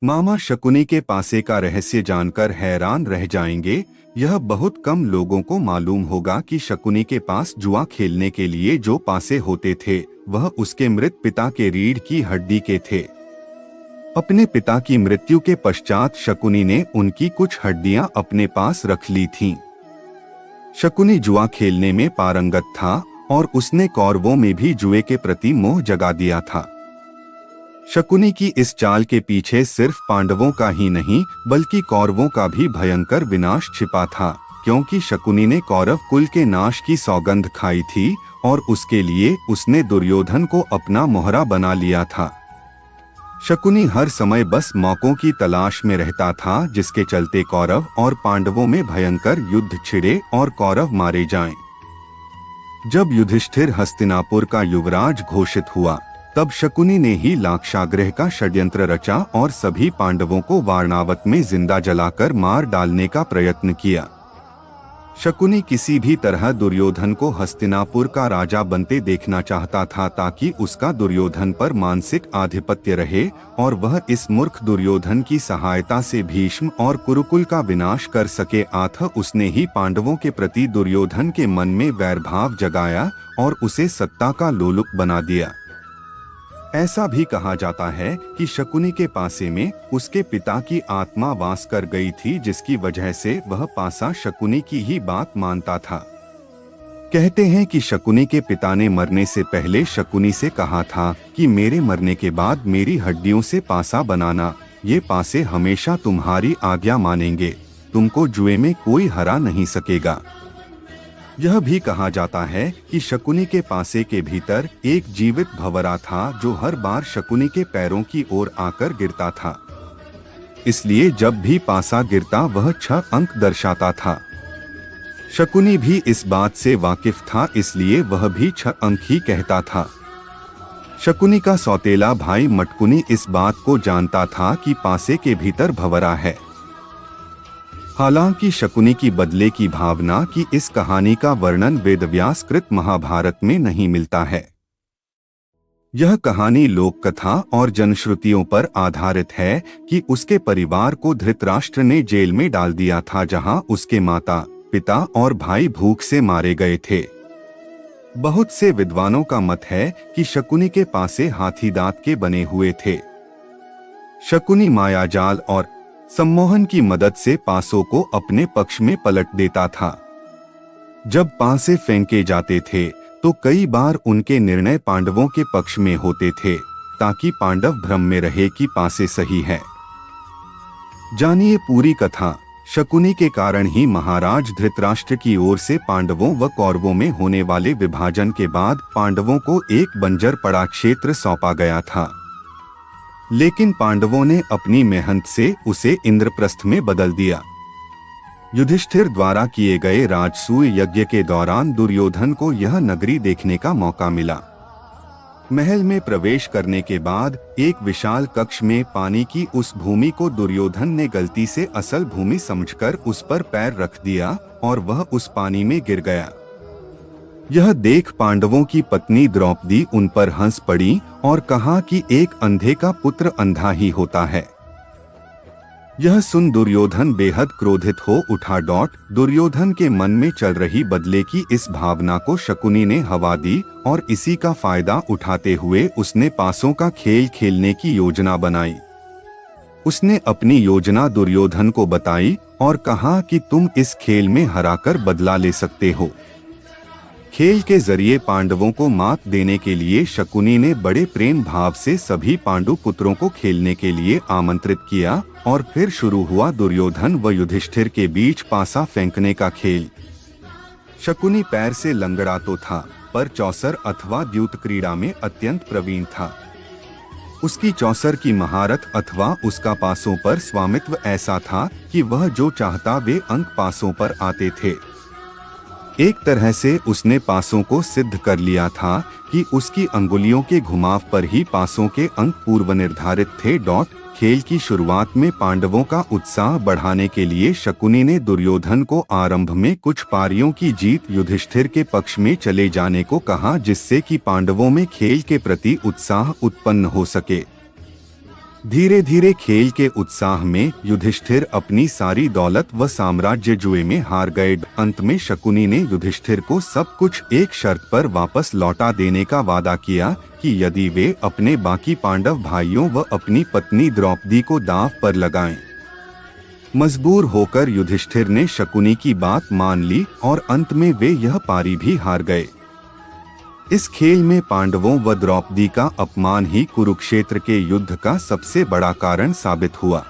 मामा शकुनी के पासे का रहस्य जानकर हैरान रह जाएंगे। यह बहुत कम लोगों को मालूम होगा कि शकुनी के पास जुआ खेलने के लिए जो पासे होते थे वह उसके मृत पिता के रीढ़ की हड्डी के थे। अपने पिता की मृत्यु के पश्चात शकुनी ने उनकी कुछ हड्डियां अपने पास रख ली थीं। शकुनी जुआ खेलने में पारंगत था और उसने कौरवों में भी जुए के प्रति मोह जगा दिया था। शकुनी की इस चाल के पीछे सिर्फ पांडवों का ही नहीं बल्कि कौरवों का भी भयंकर विनाश छिपा था, क्योंकि शकुनी ने कौरव कुल के नाश की सौगंध खाई थी और उसके लिए उसने दुर्योधन को अपना मोहरा बना लिया था। शकुनी हर समय बस मौकों की तलाश में रहता था जिसके चलते कौरव और पांडवों में भयंकर युद्ध छिड़े और कौरव मारे जाएं। जब युधिष्ठिर हस्तिनापुर का युवराज घोषित हुआ तब शकुनी ने ही लाक्षागृह का षड्यंत्र रचा और सभी पांडवों को वारणावत में जिंदा जलाकर मार डालने का प्रयत्न किया। शकुनी किसी भी तरह दुर्योधन को हस्तिनापुर का राजा बनते देखना चाहता था ताकि उसका दुर्योधन पर मानसिक आधिपत्य रहे और वह इस मूर्ख दुर्योधन की सहायता से भीष्म और कुरुकुल का विनाश कर सके। अतः उसने ही पांडवों के प्रति दुर्योधन के मन में वैरभाव जगाया और उसे सत्ता का लोलुप बना दिया। ऐसा भी कहा जाता है कि शकुनी के पासे में उसके पिता की आत्मा वास कर गई थी, जिसकी वजह से वह पासा शकुनी की ही बात मानता था। कहते हैं कि शकुनी के पिता ने मरने से पहले शकुनी से कहा था कि मेरे मरने के बाद मेरी हड्डियों से पासा बनाना, ये पासे हमेशा तुम्हारी आज्ञा मानेंगे, तुमको जुए में कोई हरा नहीं सकेगा। यह भी कहा जाता है कि शकुनी के पासे के भीतर एक जीवित भंवरा था जो हर बार शकुनी के पैरों की ओर आकर गिरता था, इसलिए जब भी पासा गिरता वह 6 अंक दर्शाता था। शकुनी भी इस बात से वाकिफ था, इसलिए वह भी 6 अंक ही कहता था। शकुनी का सौतेला भाई मटकुनी इस बात को जानता था कि पासे के भीतर भंवरा है। हालांकि शकुनी की बदले की भावना की इस कहानी का वर्णन वेदव्यास कृत महाभारत में नहीं मिलता है। यह कहानी लोक कथा और जनश्रुतियों पर आधारित है कि उसके परिवार को धृतराष्ट्र ने जेल में डाल दिया था, जहां उसके माता, पिता और भाई भूख से मारे गए थे। बहुत से विद्वानों का मत है कि शकुनी के पासे हाथी दांत के बने हुए थे। शकुनी मायाजाल और सम्मोहन की मदद से पासों को अपने पक्ष में पलट देता था। जब पासे फेंके जाते थे तो कई बार उनके निर्णय पांडवों के पक्ष में होते थे, ताकि पांडव भ्रम में रहे कि पासे सही है। जानिए पूरी कथा। शकुनी के कारण ही महाराज धृतराष्ट्र की ओर से पांडवों व कौरवों में होने वाले विभाजन के बाद पांडवों को एक बंजर पड़ा क्षेत्र सौंपा गया था, लेकिन पांडवों ने अपनी मेहनत से उसे इंद्रप्रस्थ में बदल दिया। युधिष्ठिर द्वारा किए गए राजसूय यज्ञ के दौरान दुर्योधन को यह नगरी देखने का मौका मिला। महल में प्रवेश करने के बाद एक विशाल कक्ष में पानी की उस भूमि को दुर्योधन ने गलती से असल भूमि समझकर उस पर पैर रख दिया और वह उस पानी में गिर गया। यह देख पांडवों की पत्नी द्रौपदी उन पर हंस पड़ी और कहा कि एक अंधे का पुत्र अंधा ही होता है। यह सुन दुर्योधन बेहद क्रोधित हो उठा। दुर्योधन के मन में चल रही बदले की इस भावना को शकुनी ने हवा दी और इसी का फायदा उठाते हुए उसने पासों का खेल खेलने की योजना बनाई। उसने अपनी योजना दुर्योधन को बताई और कहा कि तुम इस खेल में हराकर बदला ले सकते हो। खेल के जरिए पांडवों को मात देने के लिए शकुनी ने बड़े प्रेम भाव से सभी पांडु पुत्रों को खेलने के लिए आमंत्रित किया और फिर शुरू हुआ दुर्योधन व युधिष्ठिर के बीच पासा फेंकने का खेल। शकुनी पैर से लंगड़ा तो था, पर चौसर अथवा द्यूत क्रीड़ा में अत्यंत प्रवीण था। उसकी चौसर की महारत अथवा उसका पासों पर स्वामित्व ऐसा था कि वह जो चाहता वे अंक पासों पर आते थे। एक तरह से उसने पासों को सिद्ध कर लिया था कि उसकी अंगुलियों के घुमाव पर ही पासों के अंक पूर्व निर्धारित थे। खेल की शुरुआत में पांडवों का उत्साह बढ़ाने के लिए शकुनी ने दुर्योधन को आरंभ में कुछ पारियों की जीत युधिष्ठिर के पक्ष में चले जाने को कहा, जिससे कि पांडवों में खेल के प्रति उत्साह उत्पन्न हो सके। धीरे धीरे खेल के उत्साह में युधिष्ठिर अपनी सारी दौलत व साम्राज्य जुए में हार गए। अंत में शकुनी ने युधिष्ठिर को सब कुछ एक शर्त पर वापस लौटा देने का वादा किया कि यदि वे अपने बाकी पांडव भाइयों व अपनी पत्नी द्रौपदी को दांव पर लगाएं। मजबूर होकर युधिष्ठिर ने शकुनी की बात मान ली और अंत में वे यह पारी भी हार गए। इस खेल में पांडवों व द्रौपदी का अपमान ही कुरुक्षेत्र के युद्ध का सबसे बड़ा कारण साबित हुआ।